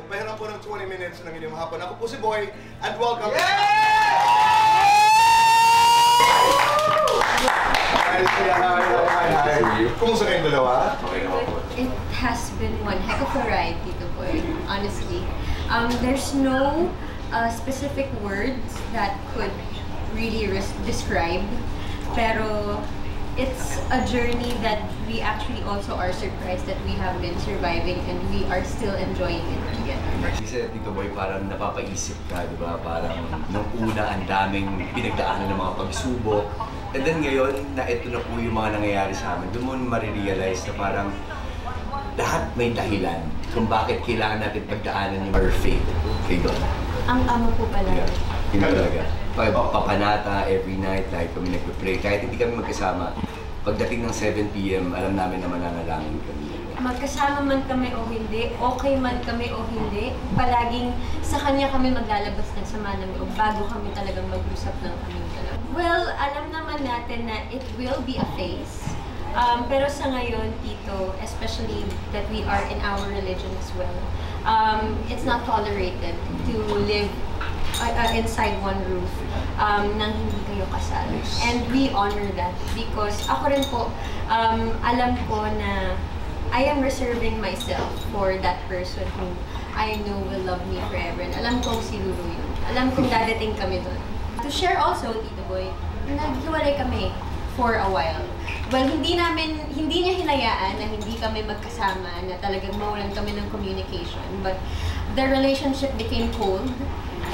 Pahiram po ng 20 minutes ng inyong hapon. Ako po si Boy, and welcome! Kumusta kayong dalawa? It has been one heck of a ride, Tito Boy, honestly. There's no specific words that could really describe, pero it's a journey that we actually also are surprised that we have been surviving and we are still enjoying it together. Kasi Tito Boy, parang napapaisip ka, di ba? Parang nung una, ang daming pinagdaanan ng mga pagsubok. And then ngayon, na ito na po yung mga nangyayari sa amin, doon mo marirealize na parang lahat may dahilan kung bakit kailangan natin pagdaanan yung our faith kay God. Ang amo po pala. Yeah. Yun talaga. Papanata every night, like kami nagpe-pray. Kahit hindi kami magkasama, pagdating ng 7 PM, alam namin na mananalangin kami. Magkasama man kami o hindi, okay man kami o hindi, palaging sa kanya kami maglalabas ng sama ng loob bago kami talagang mag-usap ng kaming dalawa. Well, alam naman natin na it will be a phase. Pero sa ngayon, Tito, especially that we are in our religion as well, it's not tolerated to live inside one roof nang hindi kayo kasal. And we honor that because ako rin po, alam ko na I am reserving myself for that person who I know will love me forever. And alam kong si Lulu yun. Alam kong dadating kami doon. To share also, Tito Boy, naghiwalay kami for a while. Well, hindi niya hinayaan na hindi kami magkasama, na talagang mawalan kami ng communication. But the relationship became cold.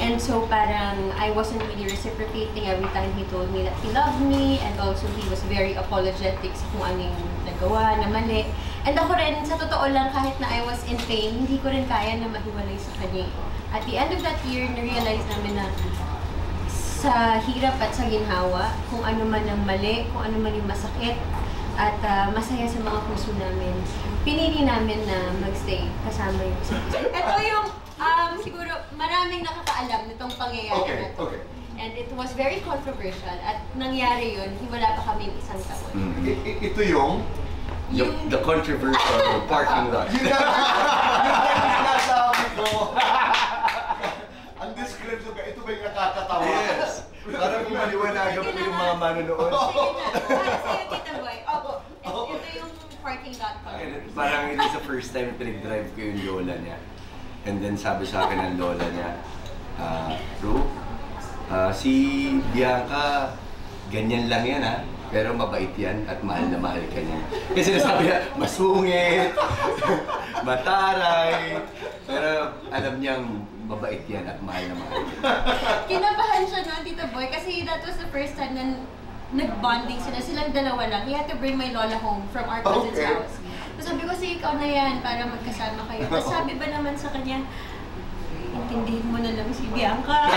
And so parang I wasn't really reciprocating every time he told me that he loved me, and also he was very apologetic sa kung ano yung nagawa na mali. And ako rin, sa totoo lang, kahit na I was in pain, hindi ko rin kaya na mahiwalay sa kanya. At the end of that year, na-realize namin na sa hirap at sa ginhawa, kung ano man ang mali, kung ano man yung masakit, at masaya sa mga puso namin, pinili namin na magstay kasama yung isa't isa. Ito yung siguro maraming nakakaalam nitong pangyayari na to. Okay. And it was very controversial at nangyari yun, wala pa kami isang taon. Ito yung? The controversial parking lot. Yun yung nasabi ko. Ang description ka, ito ba yung nakakatawa? Yes. Parang kung maliwanagan po yung mga manonood. Sa'yo, Tita Boy. Opo, ito yung parking lot ko. Parang it is the first time pinag-drive ko yung lola niya. And then sabi sa akin ng lola niya, Ru, si Bianca, ganyan lang yan ha, pero mabait yan at mahal na mahal ka niya. Kasi nasabi niya, masungit, mataray, pero alam niyang mabait yan at mahal na mahal. Kinabahan siya no, Tito Boy, kasi that was the first time na nag-bonding sila. Silang dalawa lang. He had to bring my lola home from our cousin's house. Tapos sabi ko, sige, ikaw na yan para magkasama kayo. Tapos sabi ba naman sa kanya, intindihin mo na lang si Bianca.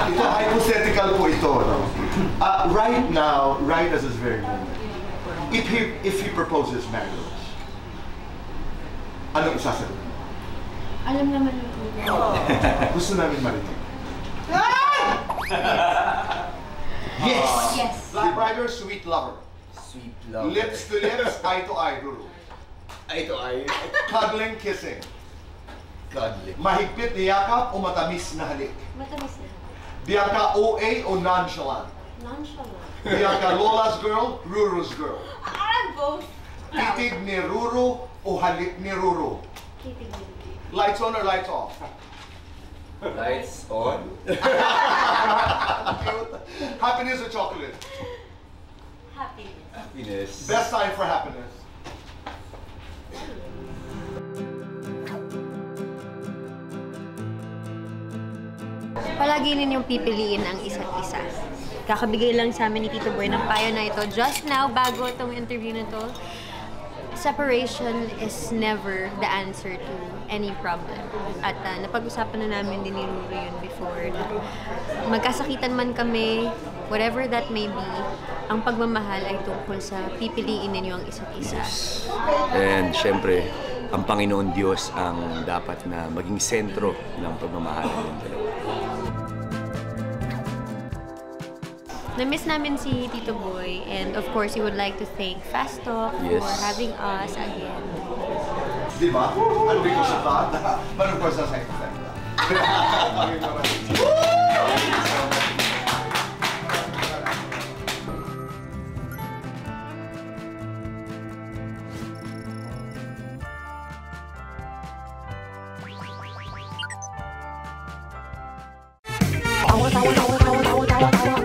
Ito, hypothetical po ito. No? Right now, right as this very moment, if he proposes marriage, anong isasagot? Alam naman mo. Gusto namin marinig. Yes! Yes. Black Rider, sweet lover. Sweet love. Lips to lips, eye to eye, Ruru. Eye to eye. Cuddling, kissing. Cuddling. Mahigpit na yakap o matamis na halik? Matamis na. Bianca OA o nonchalant? Nonchalant. Bianca Lola's girl, Ruru's girl? Both. Titig ni Ruru o halik ni Ruru? Titig. Lights on or lights off? Lights on. Happiness or chocolate? Happiness. Happiness. Best time for happiness? Palagi ninyong pipiliin ang isa't isa. Kakabigay lang sa amin ni Tito Boy ng payo na ito just now, bago itong interview na to. Separation is never the answer to any problem. At napag-usapan na namin din ni Ruru yun before na magkasakitan man kami, whatever that may be, ang pagmamahal ay tungkol sa pipiliin ninyo ang isa't isa. And syempre, ang Panginoon Diyos ang dapat na maging sentro ng pagmamahalan ng dalawa. Na-miss namin si Tito Boy, and of course, we would like to thank Fast Talk Yes. for having us again. Di ba? Ano because of that? But of course, that's like Tawa, tawa, tawa, tawa, tawa, tawa, tawa.